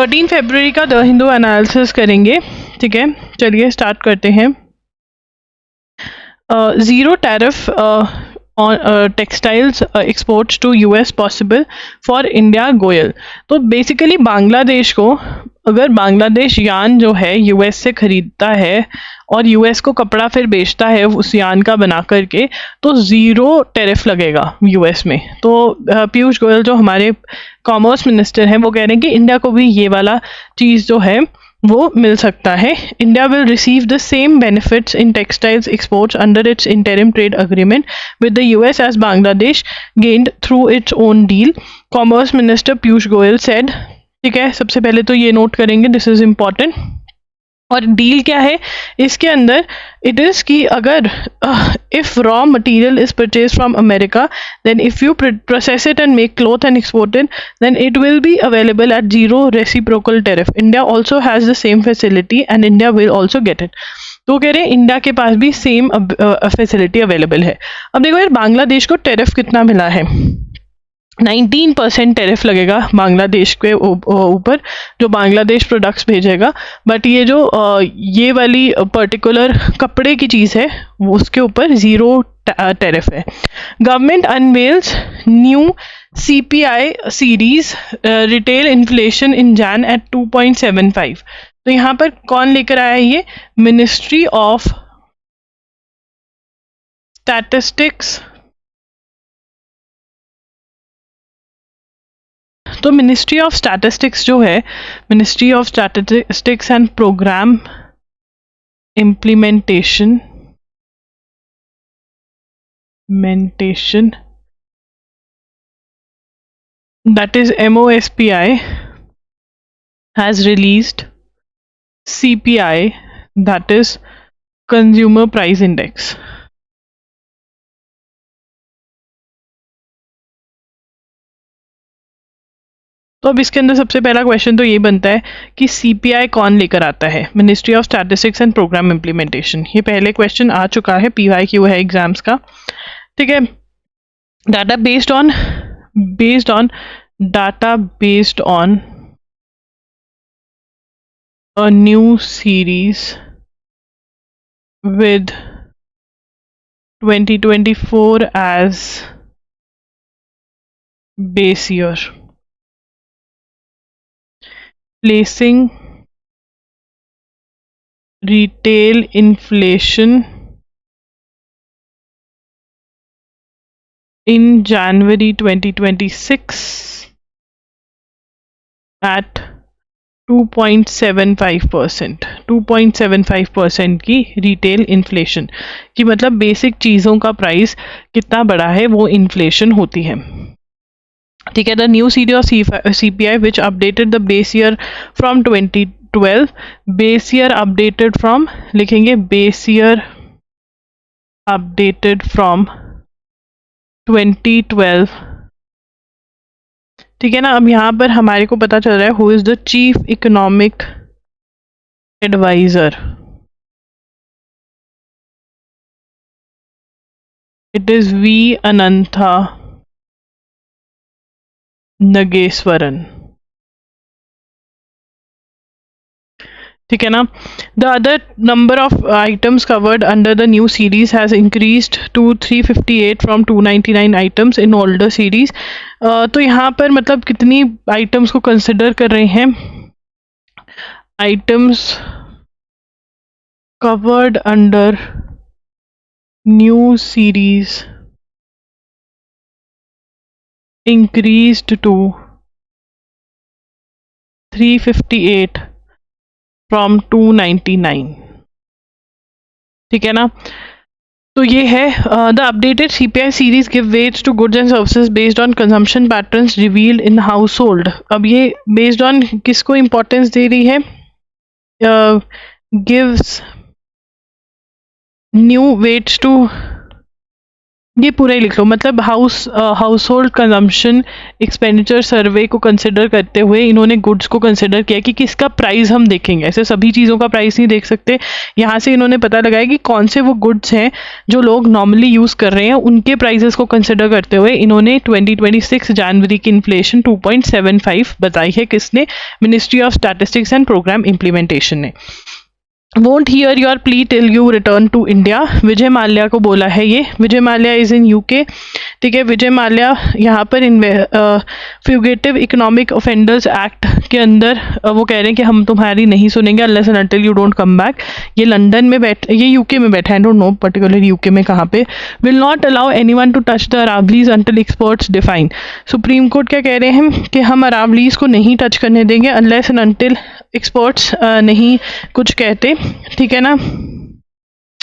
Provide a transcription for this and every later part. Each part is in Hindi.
13 फरवरी का द हिंदू एनालिसिस करेंगे। ठीक है, चलिए स्टार्ट करते हैं। Zero tariff on textiles exports to US possible for India Goyal. तो बेसिकली बांग्लादेश को, अगर बांग्लादेश यान जो है यूएस से खरीदता है और यूएस को कपड़ा फिर बेचता है उस यान का बना करके, तो ज़ीरो टैरिफ लगेगा यूएस में। तो पीयूष गोयल जो हमारे कॉमर्स मिनिस्टर हैं वो कह रहे हैं कि इंडिया को भी ये वाला चीज़ जो है वो मिल सकता है। India will receive the same benefits in textiles exports under its interim trade agreement with the US as Bangladesh gained through its own deal, commerce minister Piyush Goyal said. ठीक है, सबसे पहले तो ये नोट करेंगे, दिस इज इम्पॉर्टेंट। और डील क्या है इसके अंदर? इट इज़ कि अगर if raw material is purchase from America, then if you process it and make cloth and export it, then it will be available at zero reciprocal tariff. India also has the same facility and India will also get it. तो कह रहे हैं इंडिया के पास भी सेम फैसिलिटी अवेलेबल है। अब देखो यार, बांग्लादेश को टैरिफ कितना मिला है? 19% टैरिफ लगेगा बांग्लादेश के ऊपर जो बांग्लादेश प्रोडक्ट्स भेजेगा। बट ये जो ये वाली पर्टिकुलर कपड़े की चीज़ है वो उसके ऊपर ज़ीरो टैरिफ है। Government unveils new CPI series retail inflation in Jan at 2.75। तो यहाँ पर कौन लेकर आया है ये? Ministry of statistics. तो मिनिस्ट्री ऑफ स्टैटिस्टिक्स जो है, ministry of statistics and programme implementation that is MOSPI has released CPI, that is Consumer Price Index. तो अब इसके अंदर सबसे पहला क्वेश्चन तो ये बनता है कि CPI कौन लेकर आता है? Ministry of statistics and programme implementation. ये पहले क्वेश्चन आ चुका है, PYQ है एग्जाम्स का। ठीक है, data based on a new series with 2024 as base year, placing retail inflation in January 2026 at 2.75%। 2.75% की रिटेल इन्फ्लेशन की मतलब बेसिक चीज़ों का प्राइस कितना बढ़ा है वो इन्फ्लेशन होती है। ठीक है, the new series of CPI which updated the base year from 2012। Base year updated from, लिखेंगे बेस ईयर अपडेटेड फ्रॉम 2012। ठीक है ना। अब यहाँ पर हमारे को पता चल रहा है who is the chief economic adviser. It is V Anantha Nageswaran. ठीक है ना। The other number of items covered under the new series has increased to 358 from 299 items in older series. तो यहाँ पर मतलब कितनी आइटम्स को कंसिडर कर रहे हैं? Items covered under new series increased to 358 from 299। ठीक है ना। तो ये है the updated CPI series give weights to goods and services based on consumption patterns revealed in household. अब ये बेस्ड ऑन किसको इम्पोर्टेंस दे रही है? गिव्स न्यू वेट्स टू ये पूरा ही लिख लो, मतलब हाउस होल्ड कंजम्पशन एक्सपेंडिचर सर्वे को कंसिडर करते हुए इन्होंने गुड्स को कंसिडर किया कि किसका प्राइस हम देखेंगे, ऐसे सभी चीज़ों का प्राइस नहीं देख सकते। यहाँ से इन्होंने पता लगाया कि कौन से वो गुड्स हैं जो लोग नॉर्मली यूज़ कर रहे हैं, उनके प्राइसेस को कंसिडर करते हुए इन्होंने 2026 जनवरी की इन्फ्लेशन 2.75 बताई है। किसने? Ministry of statistics and programme implementation ने। Won't hear your plea till you return to India, Vijay Mallya को बोला है ये। Vijay Mallya is in UK, ठीक है। विजय माल्या यहाँ पर फ्यूगेटिव इकोनॉमिक ऑफेंडर्स एक्ट के अंदर वो कह रहे हैं कि हम तुम्हारी नहीं सुनेंगे unless and until you don't come back. ये लंदन में ये यूके में बैठा है, डोंट नो पर्टिकुलरली यूके में कहाँ पे। Will not allow anyone to touch the Aravallis until experts define. Supreme court क्या कह रहे हैं कि हम अरावलीज को नहीं टच करने देंगे अनलेस एंड अनटिल एक्सपर्ट्स नहीं कुछ कहते, ठीक है ना।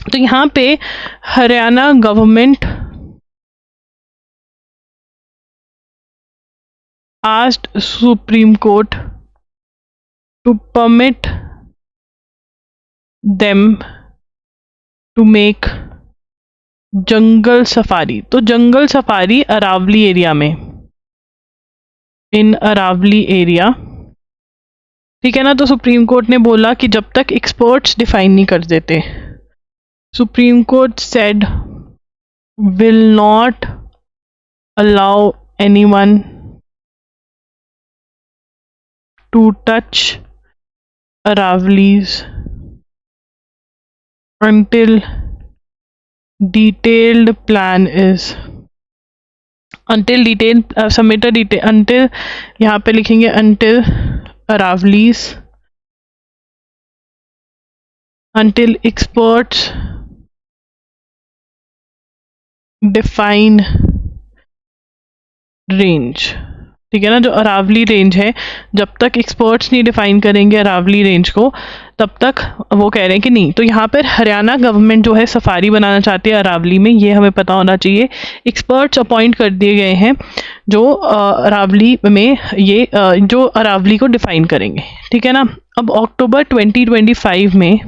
तो यहाँ पे Haryana government asked Supreme Court to permit them to make jungle safari. तो जंगल सफारी अरावली एरिया में, इन अरावली एरिया, ठीक है ना। तो सुप्रीम कोर्ट ने बोला कि जब तक एक्सपर्ट्स डिफाइन नहीं कर देते, supreme court said will not allow anyone to touch Aravali's until detailed plan is submit a detail until, यहाँ पे लिखेंगे until Aravali's, until experts define range, ठीक है ना। जो अरावली रेंज है, जब तक एक्सपर्ट्स नहीं डिफाइन करेंगे अरावली रेंज को, तब तक वो कह रहे हैं कि नहीं। तो यहाँ पर हरियाणा गवर्नमेंट जो है सफारी बनाना चाहती है अरावली में, ये हमें पता होना चाहिए। एक्सपर्ट्स अपॉइंट कर दिए गए हैं जो अरावली में ये जो अरावली को डिफाइन करेंगे, ठीक है ना। अब अक्टूबर 2025 में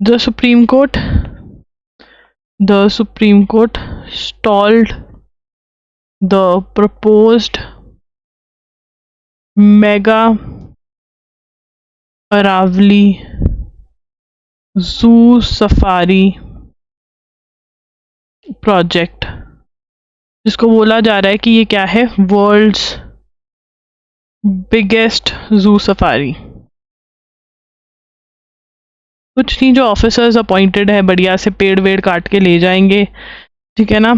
the supreme court stalled the proposed mega Aravali zoo safari project, जिसको बोला जा रहा है कि ये क्या है, वर्ल्ड्स बिगेस्ट जू सफारी। कुछ नहीं, जो ऑफिसर्स अपॉइंटेड है बढ़िया से पेड़ वेड़ काट के ले जाएंगे, ठीक है ना।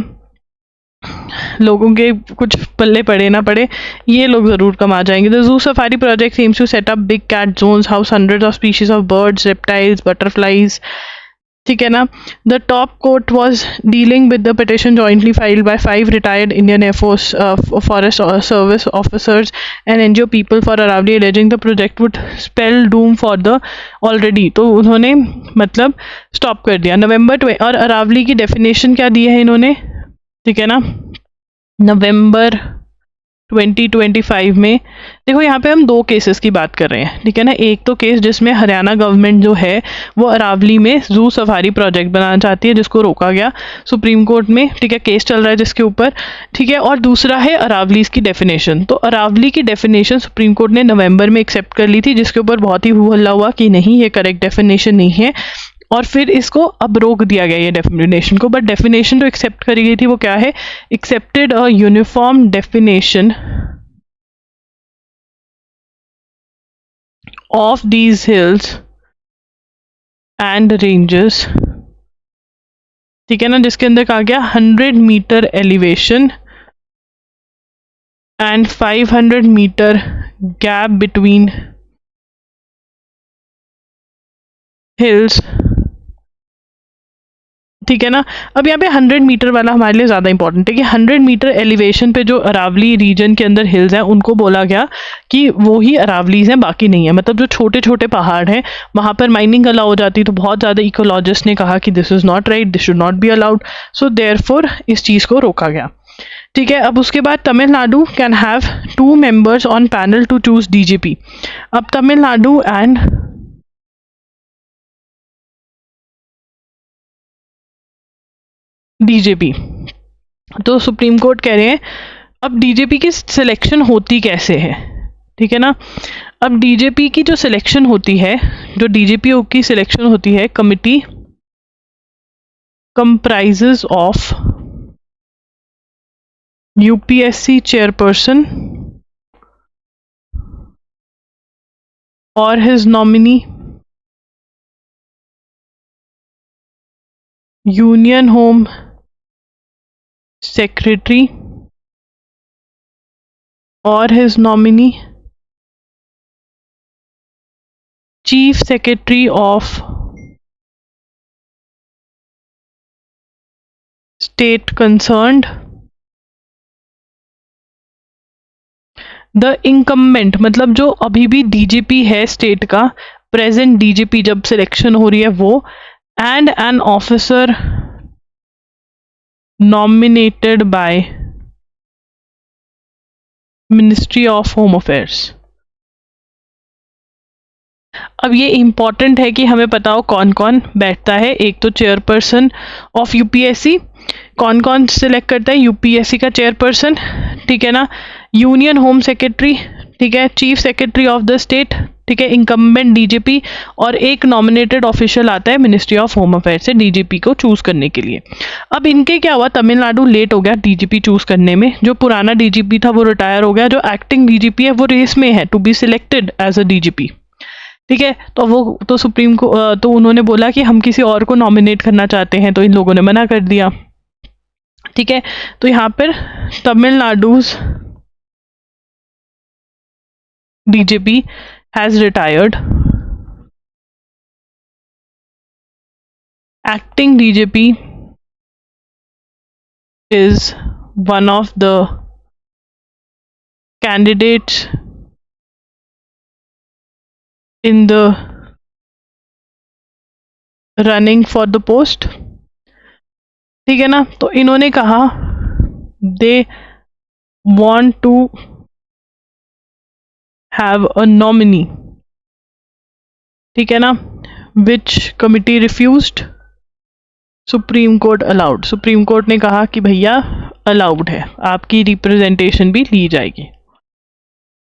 लोगों के कुछ पल्ले पड़े ना पड़े, ये लोग ज़रूर कमा जाएंगे। The zoo safari project aims to set up big cat zones, house hundreds of species of birds, reptiles, butterflies, ठीक है ना। The top court was dealing with the petition jointly filed by 5 retired Indian air force forest service officers and NGO people for Aravalli, alleging the project would spell doom for the already. तो उन्होंने मतलब स्टॉप कर दिया नवंबर। और अरावली की डेफिनेशन क्या दी है इन्होंने, ठीक है ना, नवंबर 2025 में। देखो यहाँ पे हम 2 केसेस की बात कर रहे हैं, ठीक है ना। एक तो केस जिसमें हरियाणा गवर्नमेंट जो है वो अरावली में जू सफारी प्रोजेक्ट बनाना चाहती है, जिसको रोका गया सुप्रीम कोर्ट में, ठीक है, केस चल रहा है जिसके ऊपर, ठीक है। और दूसरा है अरावलीज की डेफिनेशन। तो अरावली की डेफिनेशन सुप्रीम कोर्ट ने नवंबर में एक्सेप्ट कर ली थी, जिसके ऊपर बहुत ही हल्ला हुआ कि नहीं, ये करेक्ट डेफिनेशन नहीं है, और फिर इसको अब रोक दिया गया ये डेफिनेशन को। बट डेफिनेशन जो एक्सेप्ट करी गई थी वो क्या है, accepted a uniform definition of these hills and ranges, ठीक है ना, जिसके अंदर कहा गया 100 metre elevation and 500 metre gap between hills, ठीक है ना। अब यहाँ पे 100 मीटर वाला हमारे लिए ज़्यादा इंपॉर्टेंट है कि 100 मीटर एलिवेशन पे जो अरावली रीजन के अंदर हिल्स हैं उनको बोला गया कि वो ही अरावलीज हैं, बाकी नहीं है। मतलब जो छोटे छोटे पहाड़ हैं वहाँ पर माइनिंग अलाउ हो जाती, तो बहुत ज़्यादा इकोलॉजिस्ट ने कहा कि this is not right, this should not be allowed, so therefore इस चीज़ को रोका गया, ठीक है। अब उसके बाद Tamil Nadu can have 2 members on panel to choose DGP. अब तमिलनाडु एंड डीजीपी। तो सुप्रीम कोर्ट कह रहे हैं अब डीजीपी की सिलेक्शन होती कैसे है, ठीक है ना। अब डीजीपी की जो सिलेक्शन होती है, जो डीजीपी की सिलेक्शन होती है, committee comprises of UPSC chairperson or his nominee, Union Home Secretary or his nominee, Chief Secretary of State concerned, the incumbent मतलब जो अभी भी डीजीपी है स्टेट का, प्रेजेंट डीजीपी जब सिलेक्शन हो रही है वो, and an officer nominated by ministry of home affairs. अब ये इम्पॉर्टेंट है कि हमें पता हो कौन कौन बैठता है। एक तो चेयरपर्सन ऑफ यूपीएससी, कौन कौन सिलेक्ट करता है, यूपीएससी का चेयरपर्सन, ठीक है ना, यूनियन होम सेक्रेटरी, ठीक है, chief secretary of the state, ठीक है, इंकम्बेंट डीजीपी, और एक नॉमिनेटेड ऑफिशियल आता है मिनिस्ट्री ऑफ होम अफेयर्स से डीजीपी को चूज करने के लिए। अब इनके क्या हुआ, तमिलनाडु लेट हो गया डीजीपी चूज करने में। जो पुराना डीजीपी था वो रिटायर हो गया, जो एक्टिंग डीजीपी है वो रेस में है to be selected as a DGP, ठीक है। तो वो तो सुप्रीम को तो उन्होंने बोला कि हम किसी और को नॉमिनेट करना चाहते हैं, तो इन लोगों ने मना कर दिया, ठीक है। तो यहाँ पर तमिलनाडु's DGP has retired. Acting DGP is one of the candidates in the running for the post, ठीक है ना। तो इन्होंने कहा they want to have a nominee, ठीक है ना, which committee refused, supreme court allowed. Supreme court ने कहा कि भैया अलाउड है, आपकी रिप्रेजेंटेशन भी ली जाएगी,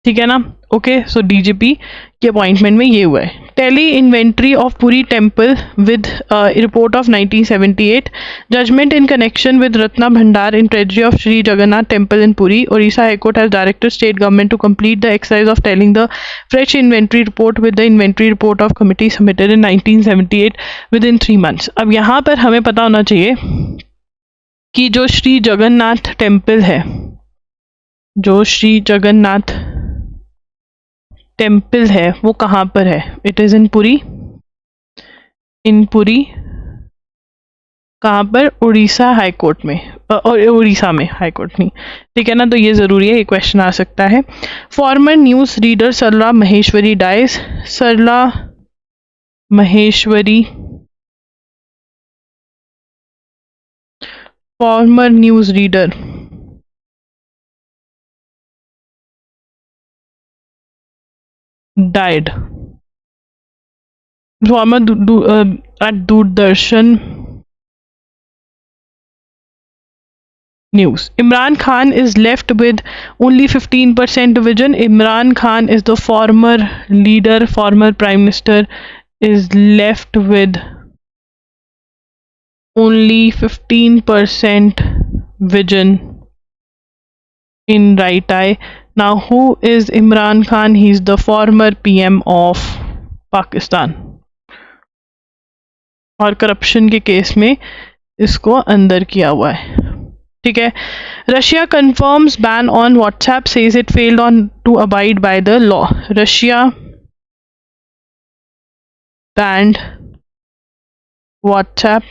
ठीक है ना। ओके, सो डीजीपी के अपॉइंटमेंट में ये हुआ है। Tally inventory of Puri temple with report of 1978, judgement in connection with Ratna Bhandar in treasury of Shri Jagannath temple in Puri, Odisha high court has directed state government to complete the exercise of tallying the fresh inventory report with the inventory report of committee submitted in 1978 within 3 months। अब यहाँ पर हमें पता होना चाहिए कि जो श्री जगन्नाथ टेम्पल है, जो श्री जगन्नाथ टेम्पल है वो कहाँ पर है, इट इज़ इन पुरी, इन पुरी, कहाँ पर, उड़ीसा हाई कोर्ट में, और उड़ीसा में, हाई कोर्ट नहीं, ठीक है ना। तो ये ज़रूरी है, ये क्वेश्चन आ सकता है। Former news reader Sarla Maheshwari dies, Sarla Maheshwari, former news reader died, former at Doordarshan News. Imran Khan is left with only 15% division. Imran Khan is the former leader, former prime minister, is left with only 15% vision in right eye. Now, who is Imran Khan? He's the former PM of Pakistan, और करप्शन के केस में इसको अंदर किया हुआ है, ठीक है। Russia confirms ban on WhatsApp, says it failed to abide abide the law लॉ। रशिया बैंड व्हाट्सएप,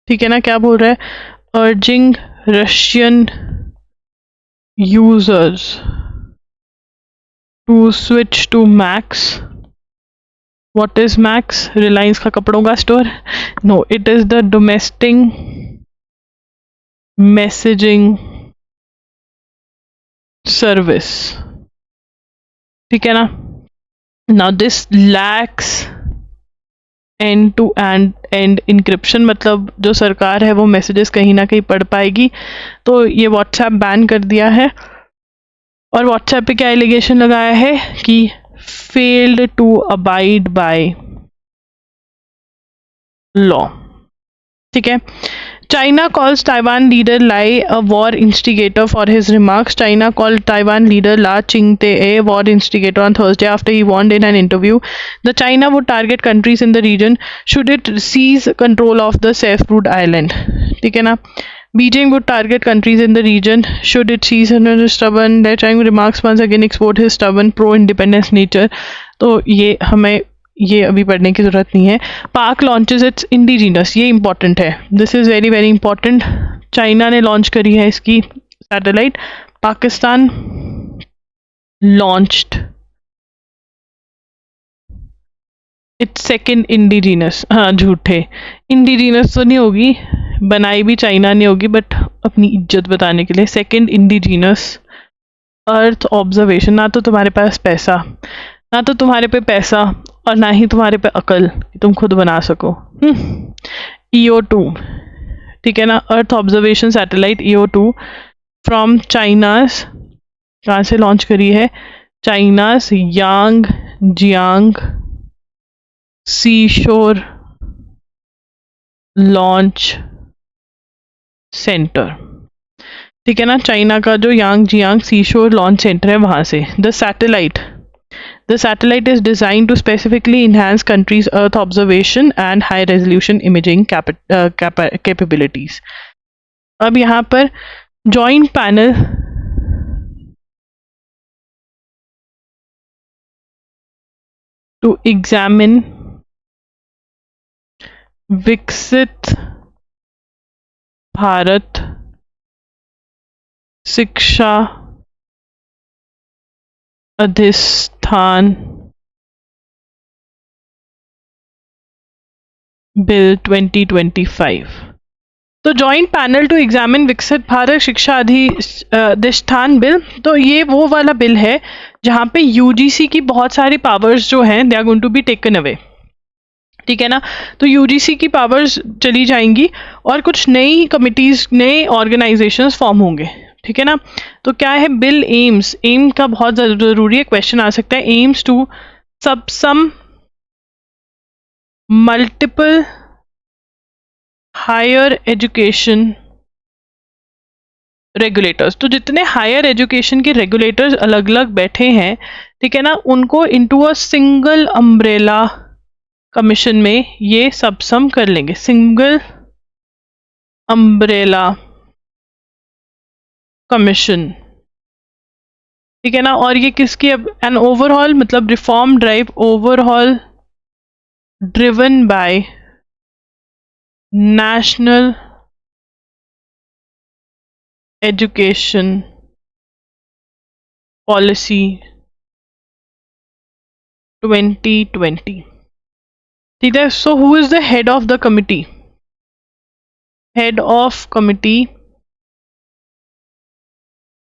ठीक है ना। क्या बोल रहा है, urging Russian users to switch to Max. What is Max? Reliance का कपड़ों का store? No, it is the domestic messaging service, ठीक है ना। Now this lacks end to end encryption, मतलब जो सरकार है वो मैसेजेस कहीं ना कहीं पढ़ पाएगी। तो ये व्हाट्सएप बैन कर दिया है। और व्हाट्सएप पे क्या एलिगेशन लगाया है कि failed to abide by law. ठीक है। China calls Taiwan leader Lai a war instigator for his remarks. China called Taiwan leader La Ching-te a war instigator on Thursday after he warned in an interview that China would target countries in the region should it seize control of the Saifrud island. ठीक है ना? Beijing would target countries in the region should it seize his stubborn. Lai Ching remarks once again export his stubborn pro-independence nature. तो ये अभी पढ़ने की ज़रूरत नहीं है। पाक लॉन्चेस इट्स इंडिजीनस, ये इंपॉर्टेंट है, this is very very important. China ने लॉन्च करी है इसकी satellite, Pakistan launched it's second indigenous. हाँ झूठे, इंडिजीनस तो नहीं होगी, बनाई भी चाइना नहीं होगी, बट अपनी इज्जत बताने के लिए सेकेंड इंडिजीनस अर्थ ऑब्जर्वेशन। ना तो तुम्हारे पास पैसा, ना तो तुम्हारे पे पैसा और ना ही तुम्हारे पे अकल कि तुम खुद बना सको। EO2, ठीक है ना, earth observation satellite EO2 from China's, कहाँ से लॉन्च करी है? चाइनास यांग जियांग सीशोर लॉन्च सेंटर। ठीक है ना, चाइना का जो यांग जियांग सीशोर लॉन्च सेंटर है वहाँ से। The satellite is designed to specifically enhance countries' Earth observation and high-resolution imaging capabilities. अब यहाँ पर joint panel to examine विकसित भारत शिक्षा अधिष्ठान बिल 2025। तो जॉइंट पैनल टू एग्जामिन विकसित भारत शिक्षा अधिष्ठान बिल, तो ये वो वाला बिल है जहाँ पे यूजीसी की बहुत सारी पावर्स जो हैं they are going to be taken away. ठीक है ना, तो यूजीसी की पावर्स चली जाएंगी और कुछ नई कमिटीज, नए ऑर्गेनाइजेशंस फॉर्म होंगे। ठीक है ना, तो क्या है बिल? एम का बहुत जरूरी है, क्वेश्चन आ सकता है। Aims to subsume multiple higher education regulators, तो जितने हायर एजुकेशन के रेगुलेटर्स अलग अलग बैठे हैं, ठीक है ना, उनको into a single umbrella commission में ये सबसम कर लेंगे, सिंगल अम्ब्रेला कमीशन। ठीक है ना, और ये किसकी? अब एन ओवरऑल मतलब reform drive, overall driven by national education policy 2020। ठीक है, so who is the head of the committee? Head of committee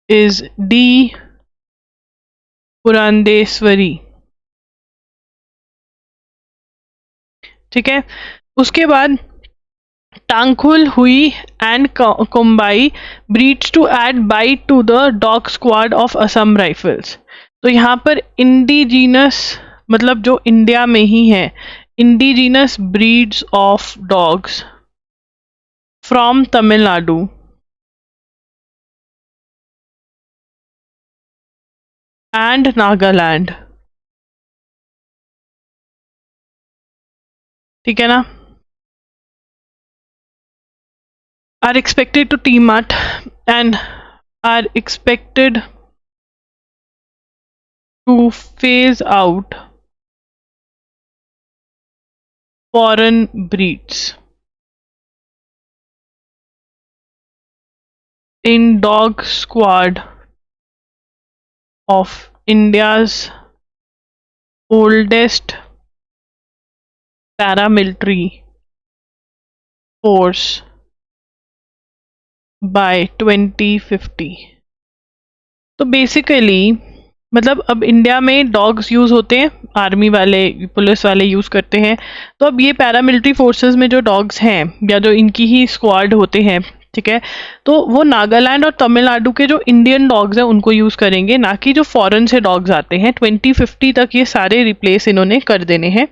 is D Purandeswari. ठीक है, उसके बाद Tangkhul Hui and Kumbai breeds to add bite to the dog squad of Assam Rifles. तो यहाँ पर इंडिजीनस मतलब जो इंडिया में ही है, indigenous breeds of dogs from Tamil Nadu and Nagaland. ठीक है ना, are expected to team up and are expected to phase out foreign breeds in dog squad of India's oldest paramilitary force by 2050। तो बेसिकली मतलब अब इंडिया में डॉग्स यूज होते हैं आर्मी वाले, पुलिस वाले यूज़ करते हैं। तो अब ये पैरामिलिट्री फोर्सेस में जो डॉग्स हैं या जो इनकी ही स्क्वाड होते हैं, ठीक है, तो वो नागालैंड और तमिलनाडु के जो इंडियन डॉग्स हैं उनको यूज़ करेंगे, ना कि जो फॉरेन से डॉग्स आते हैं। 2050 तक ये सारे रिप्लेस इन्होंने कर देने हैं।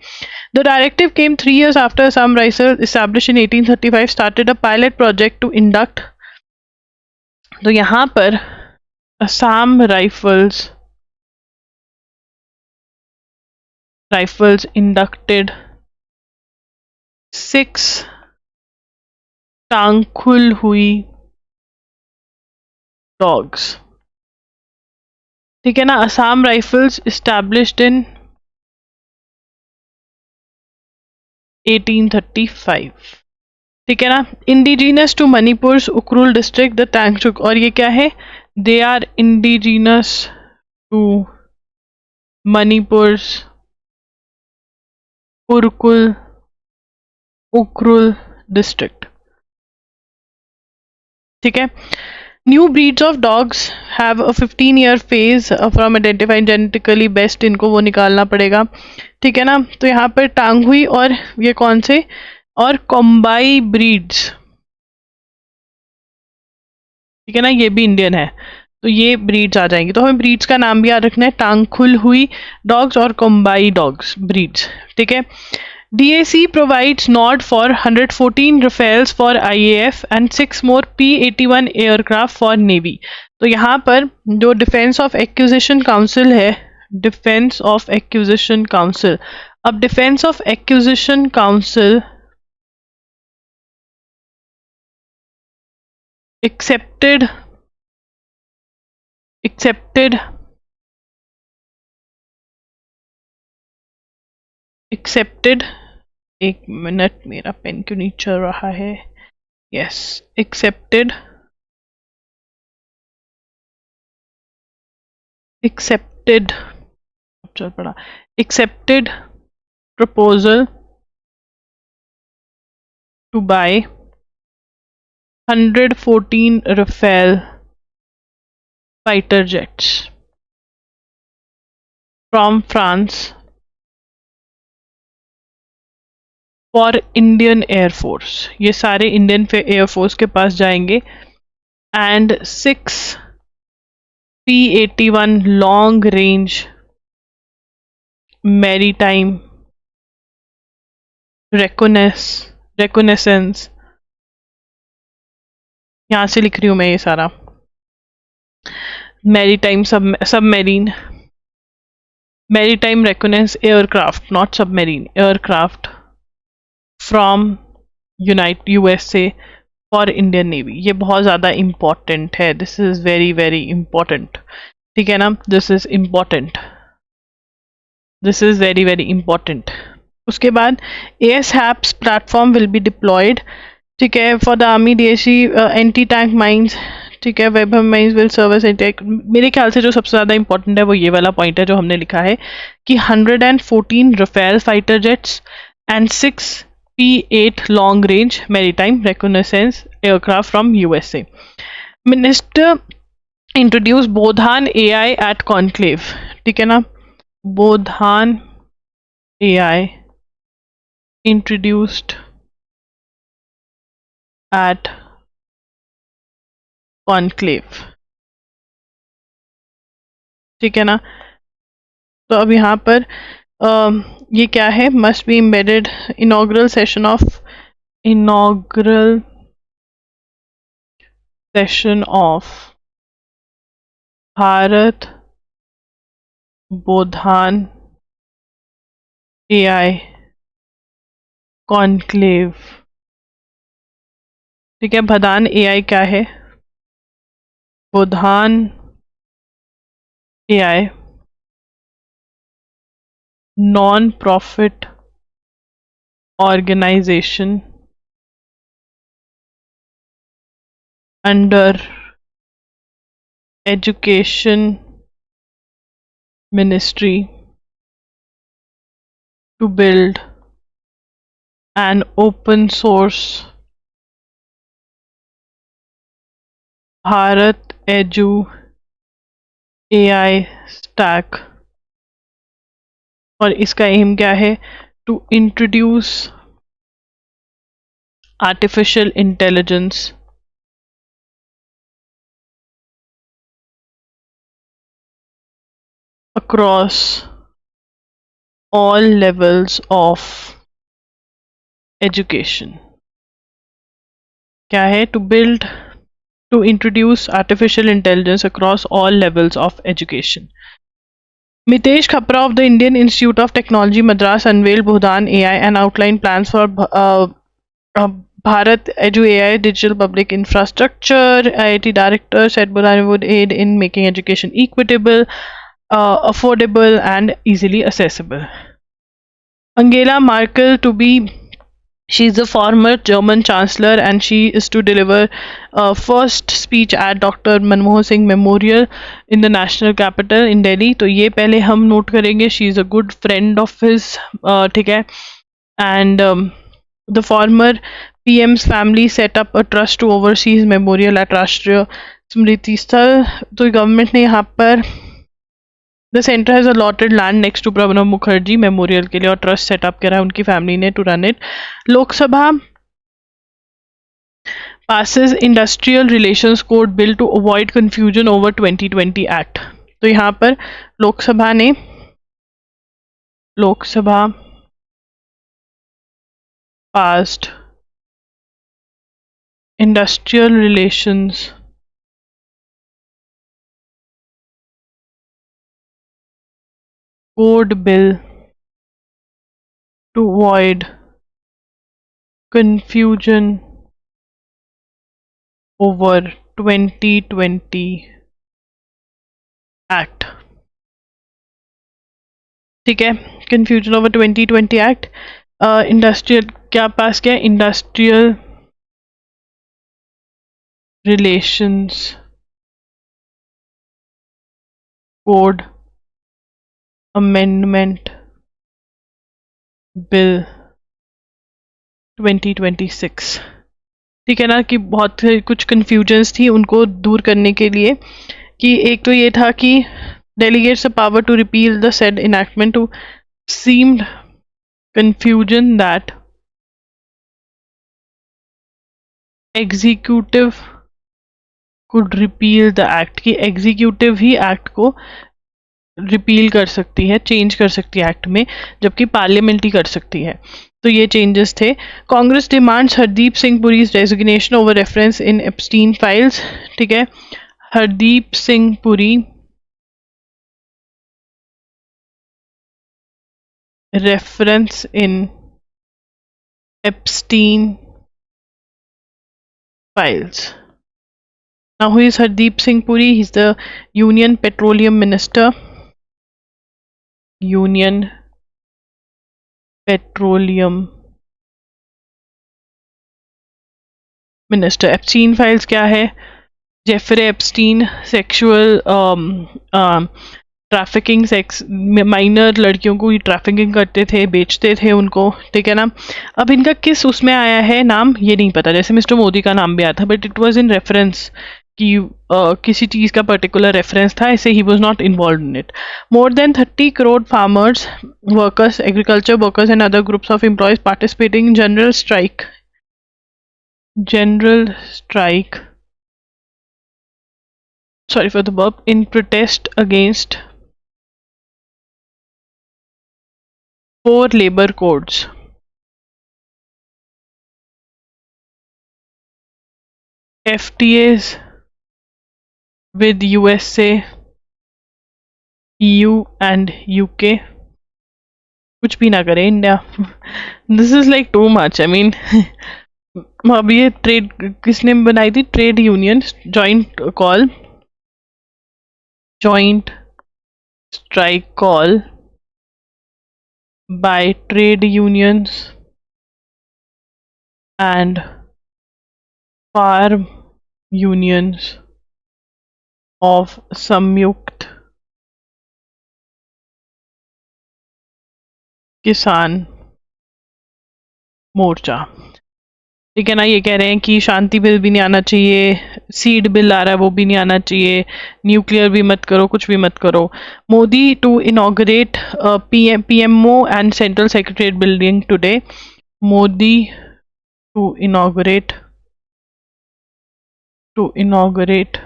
The directive came 3 years after Assam Rifles established in 1835 started a pilot project to induct। तो यहाँ पर असम राइफल्स इंडक्टेड 6 टांगखुल हुई डॉग्स, ठीक है ना। असम राइफल्स इस्टेब्लिश्ड इन 1835, ठीक है ना। Indigenous to Manipur Ukhrul district the Tangkhul, और ये क्या है, they are indigenous to Manipur Ukhrul district, ठीक है। New breeds of dogs have a 15-year phase from identified genetically best, इनको वो निकालना पड़ेगा, ठीक है ना। तो यहाँ पर टांगहुई और ये कौन से, और कोम्बाई ब्रीड्स, ठीक है ना, ये भी इंडियन है। तो ये ब्रीड्स आ जाएंगी। तो हमें ब्रीड्स का नाम भी याद रखना है, टांगखुल हुई डॉग्स और कोम्बाई डॉग्स ब्रीड्स, ठीक है। DAC provides nod for 114 Rafales for IAF and 6 more P-81 aircraft for Navy। तो यहाँ पर जो डिफेंस ऑफ एक्विजिशन काउंसिल है, डिफेंस ऑफ एक्विजिशन काउंसिल, अब defence of acquisition council accepted एक मिनट, मेरा पेन क्यों नहीं चल रहा है, यस, एक्सेप्टेड चल पड़ा, accepted proposal to buy 114 Rafale fighter jets from France for Indian air force, ये सारे इंडियन एयरफोर्स के पास जाएंगे। And 6 P-81 long range maritime reconnaissance, यहाँ से लिख रही हूँ मैं ये सारा, maritime submarine maritime रेकोनेस aircraft, not submarine, aircraft from USA for Indian navy. ये बहुत ज़्यादा इम्पॉर्टेंट है, this is very very important, ठीक है ना, this is important, this is very very important. उसके बाद ASHAPS platform will be deployed, ठीक है, for the army DAC anti tank mines, ठीक है, वेबहम mines will serve as anti. मेरे ख्याल से जो सबसे ज़्यादा इंपॉर्टेंट है वो ये वाला पॉइंट है जो हमने लिखा है कि 114 Rafale fighter jets and 6 P-8 long range maritime reconnaissance aircraft from USA। Minister introduced Bodhan AI at conclave, ठीक है ना, Bodhan AI introduced at conclave, ठीक है ना। तो अब यहाँ पर ये क्या है, must be embedded inaugural session of Bharat Bodhan AI conclave, ठीक है। भदान AI क्या है, Bodhan AI non profit organisation under education ministry to build an open source Bharat Edu AI stack और इसका एम क्या है? To introduce artificial intelligence across all levels of education. क्या है? to introduce artificial intelligence across all levels of education. Mitesh Khapra of the Indian Institute of Technology Madras unveiled Bhudan AI and outlined plans for Bharat Edu AI digital public infrastructure. IIT director said Bhudan would aid in making education equitable, affordable, and easily accessible. Angela Merkel to be She's a former German chancellor and she is to deliver a first speech at Dr. Manmohan Singh Memorial in the national capital in Delhi. तो ये पहले हम नोट करेंगे. She is a good friend of his, ठीक है. And the former PM's family set up a trust to oversee his memorial at राष्ट्रीय स्मृति स्थल. तो गवर्नमेंट ने यहाँ पर The center has allotted land next to Pranab Mukherjee Memorial के लिए और ट्रस्ट सेटअप करा है उनकी फैमिली ने to run it. Lok Sabha passes Industrial Relations Code Bill to avoid confusion over 2020 Act. तो यहाँ पर Lok Sabha passed Industrial Relations Code Bill to avoid confusion over 2020 Act. ठीक है, confusion over 2020 Act. इंडस्ट्रियल क्या पास किया? Industrial relations code amendment bill 2026. ठीक है ना, कि बहुत कुछ कन्फ्यूजन्स थी, उनको दूर करने के लिए कि एक तो ये था कि delegates the power to repeal the said enactment to seemed confusion that executive could repeal the act, कि एग्जीक्यूटिव ही एक्ट को रिपील कर सकती है, चेंज कर सकती है एक्ट में, जबकि पार्लियामेंट ही कर सकती है. तो ये चेंजेस थे. Congress demands Hardeep Singh Puri's resignation over reference in Epstein files. ठीक है, Hardeep Singh Puri reference in Epstein files. Now, who is Hardeep Singh Puri? He's the Union Petroleum Minister. Union Petroleum Minister. Epstein files क्या है? Jeffrey Epstein sexual trafficking, sex minor लड़कियों को ट्रैफिकिंग करते थे, बेचते थे उनको. ठीक है ना. अब इनका किस उसमें आया है नाम ये नहीं पता. जैसे मिस्टर मोदी का नाम भी आया था, but it was in reference कि किसी चीज़ का पर्टिकुलर रेफरेंस था, ऐसे he was not involve in it. More than 30 crore farmers, workers, agriculture workers and other groups of employees participating in general strike sorry for the burp, in protest against 4 labor codes. FTAs with USA, EU and UK. कुछ भी ना करे India. This is like too much. I mean अब ये ट्रेड किसने बनाई थी? Trade union joint strike call by trade unions and farm unions of Samyukt Kisan Morcha. ठीक है ना। ये कह रहे हैं कि शांति बिल भी नहीं आना चाहिए, सीड बिल आ रहा है वो भी नहीं आना चाहिए, न्यूक्लियर भी मत करो, कुछ भी मत करो। Modi to inaugurate PMO and central secretariat building today. Modi to inaugurate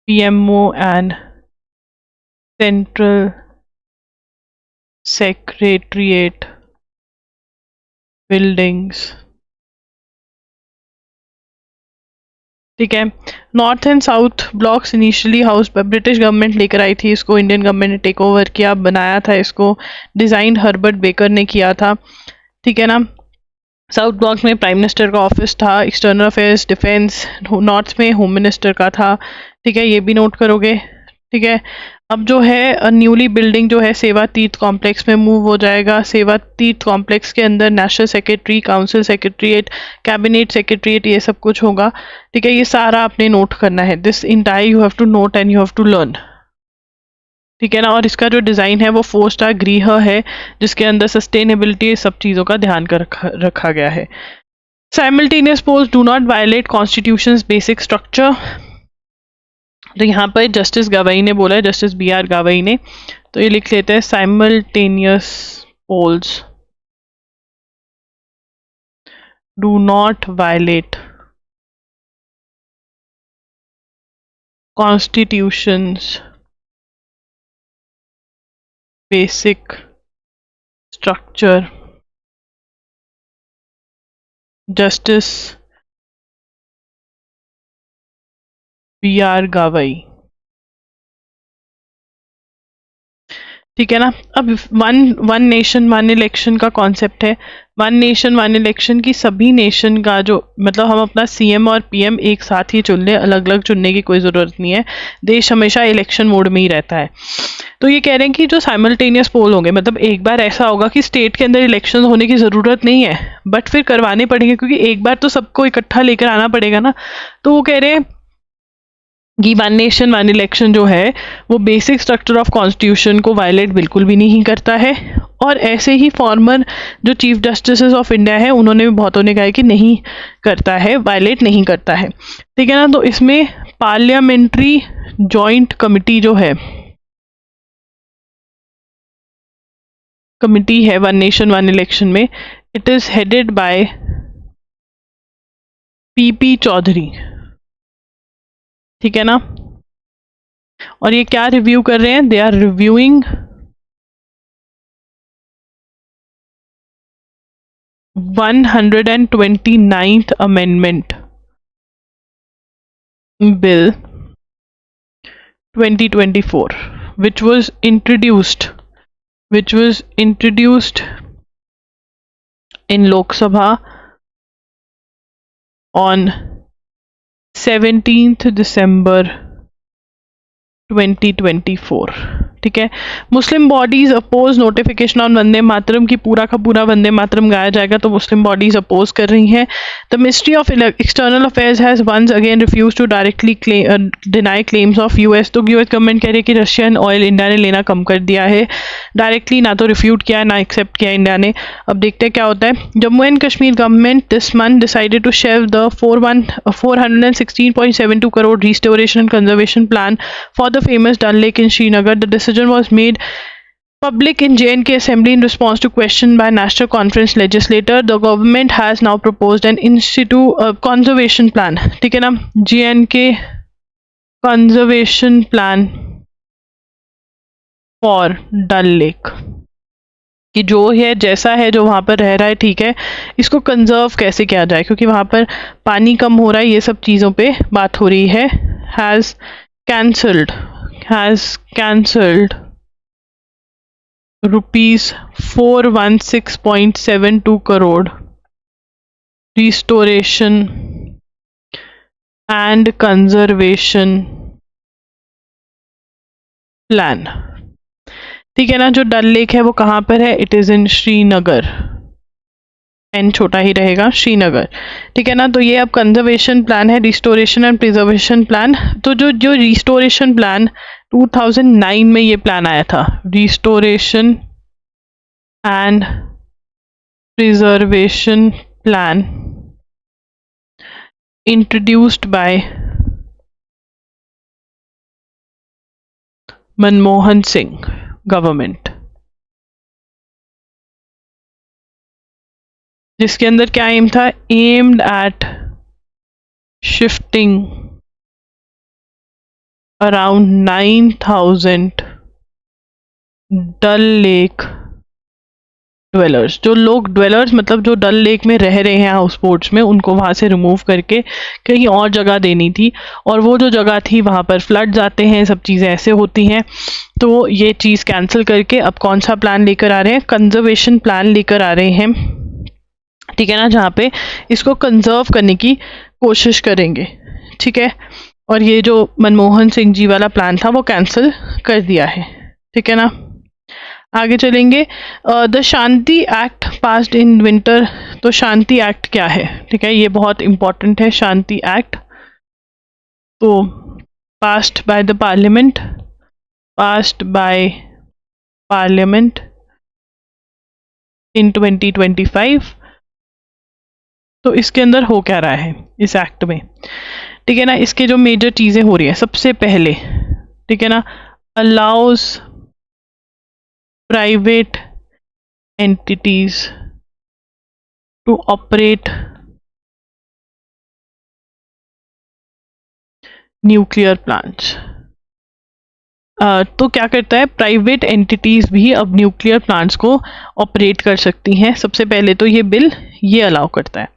PMO and central secretariat buildings. ठीक है। North and south blocks initially house British government लेकर आई थी इसको, इंडियन गवर्नमेंट ने टेक ओवर किया, बनाया था इसको, डिज़ाइन हर्बर्ट बेकर ने किया था। ठीक है ना। साउथ ब्लॉक में प्राइम मिनिस्टर का ऑफिस था, एक्सटर्नल अफेयर्स, डिफेंस। नॉर्थ में होम मिनिस्टर का था। ठीक है, ये भी नोट करोगे। ठीक है। अब जो है न्यूली बिल्डिंग जो है सेवा तीर्थ कॉम्प्लेक्स में मूव हो जाएगा। सेवा तीर्थ कॉम्प्लेक्स के अंदर national secretary, council secretariat, cabinet secretariat, ये सब कुछ होगा। ठीक है, ये सारा आपने नोट करना है। This entire you have to note and you have to learn. ठीक है ना। और इसका जो डिज़ाइन है वो 4 स्टार गृह है, जिसके अंदर सस्टेनेबिलिटी सब चीज़ों का ध्यान कर रखा गया है। Simultaneous polls do not violate constitution's basic structure. तो यहाँ पर जस्टिस गवई ने बोला है, जस्टिस BR गवई ने, तो ये लिख लेते हैं simultaneous polls do not violate constitution's basic structure. Justice BR Gavai. ठीक है ना। अब वन नेशन वन इलेक्शन का कॉन्सेप्ट है। वन नेशन वन इलेक्शन की सभी नेशन का जो मतलब हम अपना CM और PM एक साथ ही चुन ले, अलग अलग चुनने की कोई ज़रूरत नहीं है। देश हमेशा इलेक्शन मोड में ही रहता है। तो ये कह रहे हैं कि जो साइमल्टेनियस पोल होंगे, मतलब एक बार ऐसा होगा कि स्टेट के अंदर इलेक्शन होने की ज़रूरत नहीं है, बट फिर करवाने पड़ेंगे, क्योंकि एक बार तो सबको इकट्ठा लेकर आना पड़ेगा ना। तो वो कह रहे हैं कि वन नेशन वन इलेक्शन जो है वो बेसिक स्ट्रक्चर ऑफ कॉन्स्टिट्यूशन को वायलेट बिल्कुल भी नहीं करता है। और ऐसे ही फॉर्मर जो चीफ जस्टिस ऑफ इंडिया है उन्होंने भी बहुतों ने कहा है कि नहीं करता है, वायलेट नहीं करता है। ठीक है ना। तो इसमें पार्लियामेंट्री जॉइंट कमिटी जो है, कमिटी है वन नेशन वन इलेक्शन में, it is headed by PP Chaudhary. ठीक है ना। और ये क्या रिव्यू कर रहे हैं? They are reviewing 129th amendment bill 2024 which was introduced in Lok Sabha on 17th December 2024। ठीक है। मुस्लिम bodies oppose notification on Vande Mataram की पूरा का पूरा वंदे मातरम गाया जाएगा, तो मुस्लिम बॉडीज अपोज कर रही हैं। The ministry of external affairs has once again refuse to directly deny claims of US। तो US गवर्नमेंट कह रही है कि रशियन ऑयल इंडिया ने लेना कम कर दिया है, डायरेक्टली ना तो रिफ्यूट किया है ना एक्सेप्ट किया इंडिया ने। अब देखते हैं क्या होता है। Jammu and Kashmir government this month decided to shelve the 416.72 crore restoration and conservation plan for the famous Dal Lake in Srinagar. The decision was made public in J&K Assembly in response to question by National Conference legislator. The government has now proposed an conservation plan. ठीक है ना। J&K conservation plan for Dal Lake कि जो है जैसा है जो वहाँ पर रह रहा है, ठीक है, इसको कंजर्व कैसे किया जाए, क्योंकि वहाँ पर पानी कम हो रहा है, ये सब चीज़ों पे बात हो रही है। Has cancelled rupees 416.72 crore restoration and conservation plan. ठीक है ना। जो डल लेक है वो कहाँ पर है? इट इज़ इन श्रीनगर, एन छोटा ही रहेगा, श्रीनगर। ठीक है ना। तो ये अब कंजर्वेशन प्लान है, रिस्टोरेशन एंड प्रिजर्वेशन प्लान। तो जो रिस्टोरेशन प्लान 2009 में ये प्लान आया था, restoration and preservation plan introduced by Manmohan Singh government, जिसके अंदर क्या एम था, aimed at shifting around 9,000 Dal lake dwellers, जो लोग ड्वेलर्स मतलब जो डल लेक में रह रहे हैं हाउस बोट्स में, उनको वहाँ से रिमूव करके कहीं और जगह देनी थी। और वो जो जगह थी वहाँ पर फ्लड्स आते हैं, सब चीज़ें ऐसे होती हैं, तो ये चीज़ कैंसिल करके अब कौन सा प्लान लेकर आ रहे हैं, कंजर्वेशन प्लान लेकर आ रहे हैं, ठीक है ना, जहाँ पे इसको कंजर्व करने की कोशिश करेंगे, ठीक है। और ये जो मनमोहन सिंह जी वाला प्लान था वो कैंसिल कर दिया है, ठीक है ना। आगे चलेंगे, the Shanti act passed in winter. तो शांति एक्ट क्या है, ठीक है, ये बहुत इंपॉर्टेंट है। शांति एक्ट तो passed by the parliament, passed by parliament in 2025। तो इसके अंदर हो क्या रहा है इस एक्ट में, ठीक है ना, इसके जो मेजर चीज़ें हो रही है, सबसे पहले, ठीक है ना, allows private entities to operate nuclear plants. तो क्या करता है, प्राइवेट एंटिटीज भी अब न्यूक्लियर प्लांट्स को ऑपरेट कर सकती हैं। सबसे पहले तो ये बिल ये अलाउ करता है,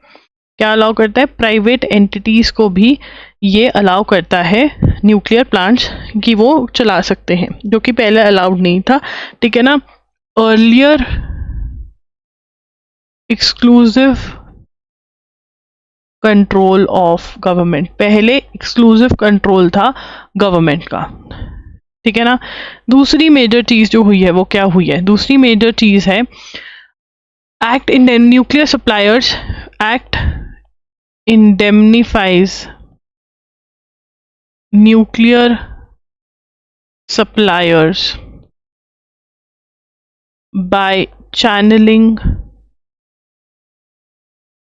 क्या अलाउ करता है, प्राइवेट एंटिटीज को भी ये अलाउ करता है न्यूक्लियर प्लांट्स कि वो चला सकते हैं, जो कि पहले अलाउड नहीं था, ठीक है ना। Earlier exclusive control of government, पहले एक्सक्लूसिव कंट्रोल था गवर्नमेंट का, ठीक है ना। दूसरी मेजर चीज जो हुई है वो क्या हुई है, दूसरी मेजर चीज है act in nuclear suppliers act indemnifies nuclear suppliers by channeling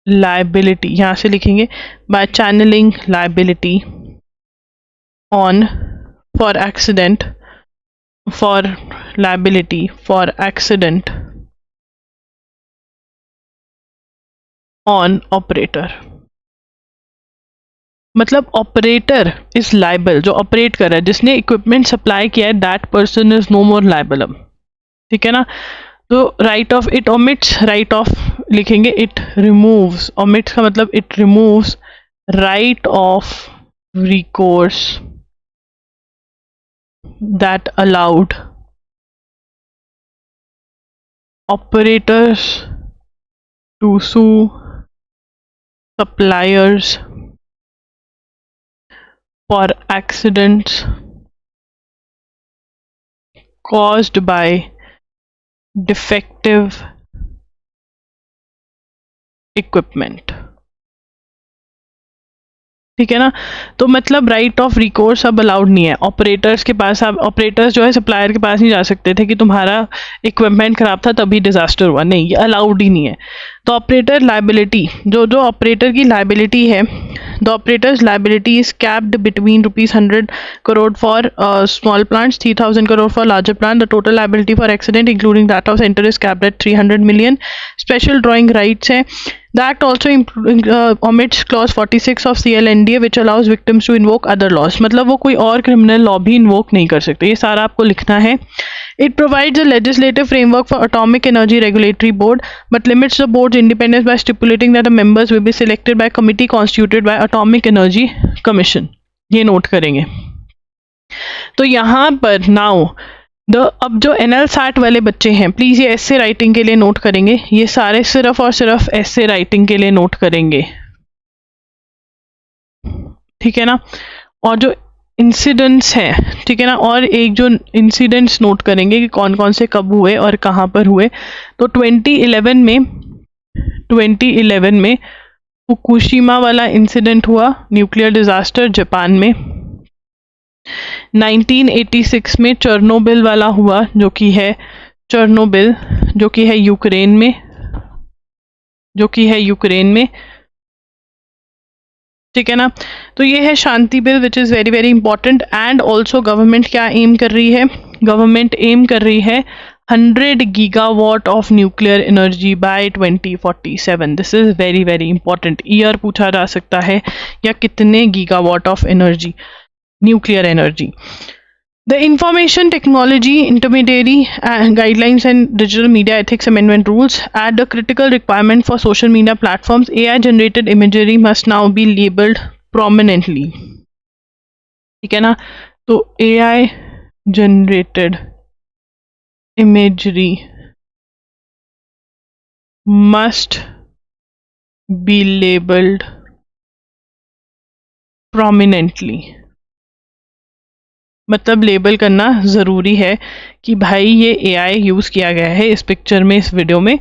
liability, यहाँ से लिखेंगे by channeling liability on for accident, for liability for accident on operator। मतलब ऑपरेटर इज लाइबल, जो ऑपरेट कर रहा है, जिसने इक्विपमेंट सप्लाई किया है, that person is no more liable, ठीक है ना। तो right of, it omits, right of लिखेंगे, इट रिमूव्स, ओमिट्स का मतलब it removes right of recourse that allowed operators to sue suppliers for accidents caused by defective equipment, ठीक है ना। तो मतलब राइट ऑफ रिकोर्स अब अलाउड नहीं है ऑपरेटर्स के पास। अब ऑपरेटर्स जो है सप्लायर के पास नहीं जा सकते थे कि तुम्हारा इक्विपमेंट खराब था तभी डिजास्टर हुआ, नहीं, ये अलाउड ही नहीं है। तो ऑपरेटर लाइबिलिटी, जो ऑपरेटर की लाइबिलिटी है, the operator's liability is capped between ₹100 crore for small plants, 3,000 crore for larger plant. The total liability for accident including that of centre is capped at 300 million। Special drawing rights है। The Act also omits clause 46 of CLNDA which allows victims to invoke other laws। मतलब वो कोई और क्रिमिनल लॉ भी इन्वोक नहीं कर सकते, ये सारा आपको लिखना है। It provides a legislative framework for Atomic Energy Regulatory Board but limits the board's independence by stipulating that the members will be selected by a committee constituted by Atomic Energy Commission। ये नोट करेंगे। तो यहाँ पर नाउ अब जो NL-SAT वाले बच्चे हैं, प्लीज़ ये ऐसे राइटिंग के लिए नोट करेंगे, ये सारे सिर्फ और सिर्फ ऐसे राइटिंग के लिए नोट करेंगे, ठीक है ना। और जो इंसिडेंट्स हैं, ठीक है ना, और एक जो इंसिडेंट्स नोट करेंगे कि कौन कौन से कब हुए और कहाँ पर हुए। तो 2011 में फुकुशिमा वाला इंसिडेंट हुआ, न्यूक्लियर डिजास्टर जापान में। 1986 में चेरनोबिल वाला हुआ, जो कि है यूक्रेन में। जो कि है यूक्रेन में, ठीक है ना। तो ये है Shanti bill which is very very important. And also government क्या एम कर रही है, गवर्नमेंट एम कर रही है 100 gigawatt of nuclear energy by 2047। This is very very important. Year पूछा जा सकता है, या कितने gigawatt of energy, nuclear energy. The Information Technology Intermediary Guidelines and Digital Media Ethics Amendment Rules add a critical requirement for social media platforms. AI-generated imagery must now be labeled prominently. ठीक है ना। तो AI-generated imagery must be labeled prominently. मतलब लेबल करना ज़रूरी है कि भाई ये AI यूज़ किया गया है इस पिक्चर में, इस वीडियो में,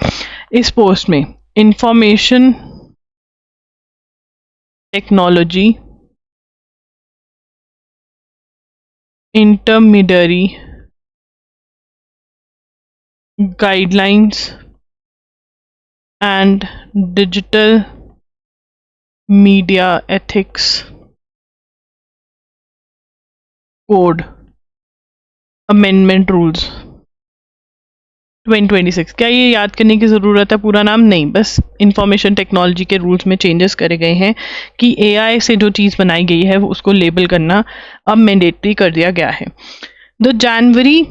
इस पोस्ट में। Information technology intermediary guidelines and digital media ethics code amendment rules 2026। क्या ये याद करने की ज़रूरत है पूरा नाम? नहीं, बस इंफॉर्मेशन टेक्नोलॉजी के रूल्स में चेंजेस करे गए हैं कि AI से जो चीज़ बनाई गई है वो उसको लेबल करना अब मैंडेटरी कर दिया गया है। The January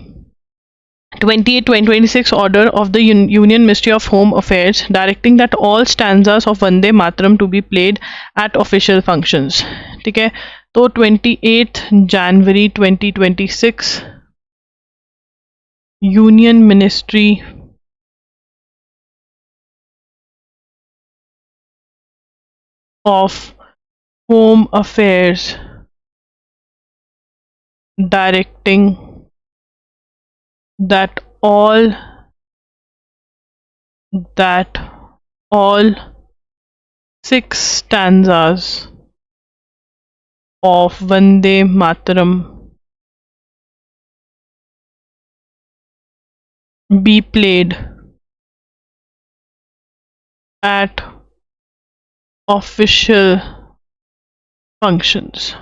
28, 2026 order of the Union Ministry of Home Affairs directing that all stanzas of Vande Mataram to be played at official functions। ठीक है, तो 28 जनवरी 2026 union ministry of home affairs directing that all 6 stanzas of Vande Mataram be played at official functions।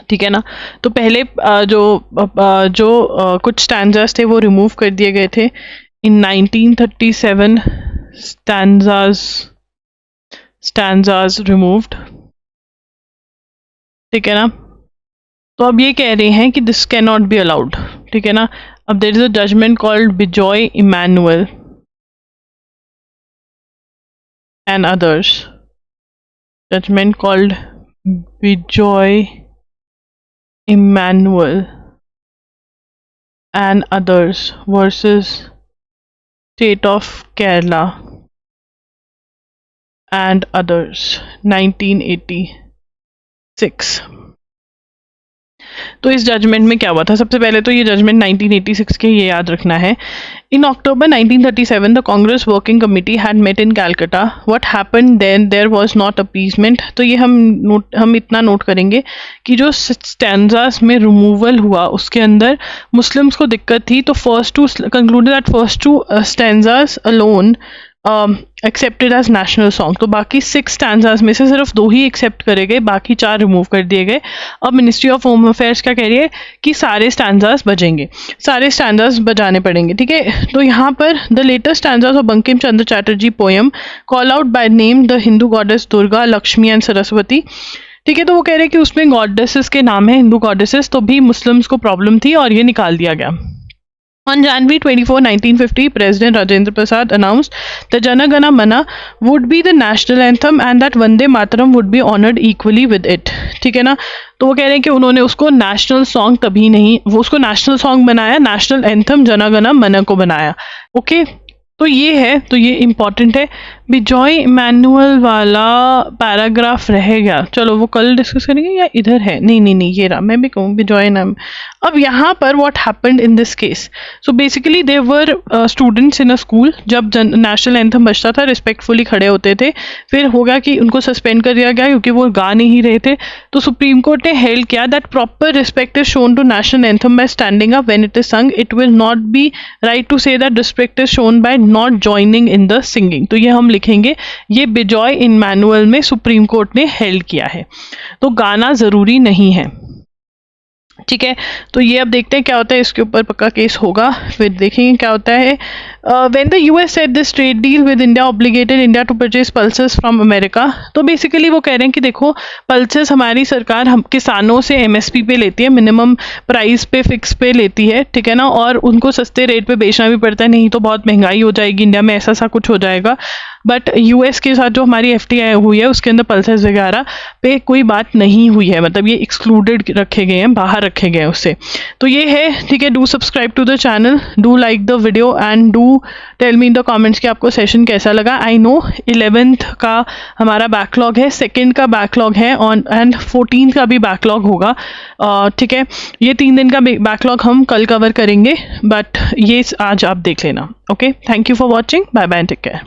ठीक है ना। तो पहले जो कुछ स्टैंजास थे वो रिमूव कर दिए गए थे इन 1937। स्टैंजास रिमूव्ड, ठीक है ना। तो अब ये कह रहे हैं कि this can not be allowed, ठीक है ना। अब there is a judgment called Bijoe Emmanuel and others, judgment called Bijoe Emmanuel and others versus State of Kerala and others 1986। तो इस जजमेंट में क्या हुआ था? सबसे पहले तो ये जजमेंट 1986 के, ये याद रखना है। In October 1937 the Congress working committee had met in Calcutta. What happened then, there was not appeasement. तो ये हम इतना नोट करेंगे कि जो स्टैंजास में रिमूवल हुआ उसके अंदर मुस्लिम्स को दिक्कत थी। तो first two concluded that first two stanzas alone accepted as national song. तो बाकी 6 स्टैंजास में से सिर्फ 2 ही एक्सेप्ट करे गए, बाकी 4 रिमूव कर दिए गए। अब मिनिस्ट्री ऑफ होम अफेयर्स क्या कह रही है कि सारे स्टैंजास बजेंगे, सारे स्टैंजास बजाने पड़ेंगे, ठीक है। तो यहाँ पर the latest stanzas of Bankim Chandra Chatterjee poem call out by name the Hindu goddess Durga, Lakshmi and Saraswati, ठीक है। तो वो कह रहे हैं कि उसमें गॉडेसेस के नाम है, हिंदू गॉडेसेस, तो भी मुस्लिम्स को प्रॉब्लम थी और ये निकाल दिया गया। On January 24, 1950, President Rajendra Prasad announced that Jana Gana Mana would be the national anthem and that Vande Mataram would be honored equally with it। ठीक है ना। तो वो कह रहे हैं कि उन्होंने उसको नेशनल सॉन्ग तभी नहीं, वो उसको नेशनल सॉन्ग बनाया, नेशनल एंथम जन गण मन को बनाया। ओके, तो ये है, तो ये इम्पॉर्टेंट है। बिजॉय इमैनुअल वाला पैराग्राफ रह गया, चलो वो कल डिस्कस करेंगे या इधर है, नहीं ये रहा, मैं भी कहूँ बिजॉय नाम। अब यहाँ पर what happened in this case, so basically they were students in a school, जब नेशनल एंथम बजता था रिस्पेक्टफुली खड़े होते थे, फिर हो गया कि उनको सस्पेंड कर दिया गया क्योंकि वो गा नहीं रहे थे। तो सुप्रीम कोर्ट ने हेल्ड किया that proper respect is shown to national anthem by standing up when it is sung, it will not be right to say that respect is shown by not joining in the singing. तो ये हम लिखेंगे, ये बिजॉय इमैनुअल में सुप्रीम कोर्ट ने हेल्ड किया है। तो गाना जरूरी नहीं है, ठीक है। तो ये अब देखते हैं क्या होता है, इसके ऊपर पक्का केस होगा, फिर देखेंगे क्या होता है। When the US said this trade deal with India obligated India to purchase pulses from America, तो बेसिकली वो कह रहे हैं कि देखो पल्सेस हमारी सरकार हम किसानों से एमएसपी पे लेती है, मिनिमम प्राइस पे फिक्स पे लेती है, ठीक है ना, और उनको सस्ते रेट पे बेचना भी पड़ता है, नहीं तो बहुत महंगाई हो जाएगी इंडिया में, ऐसा सा कुछ हो जाएगा। बट यूएस के साथ जो हमारी एफटीआई हुई है उसके अंदर पल्सेस वगैरह पे कोई बात नहीं हुई है, मतलब ये एक्सक्लूडेड रखे गए हैं, बाहर रखे गए हैं उससे। तो ये है, ठीक है। Do subscribe to the channel, do like the video and do tell me in the comments कि आपको सेशन कैसा लगा। आई नो 11th का हमारा बैकलॉग है, 2nd का बैकलॉग है ऑन एंड 14th का भी बैकलॉग होगा, ठीक है। ये 3 दिन का बैकलॉग हम कल कवर करेंगे, बट ये आज आप देख लेना। Okay, thank you for watching, bye bye, take care.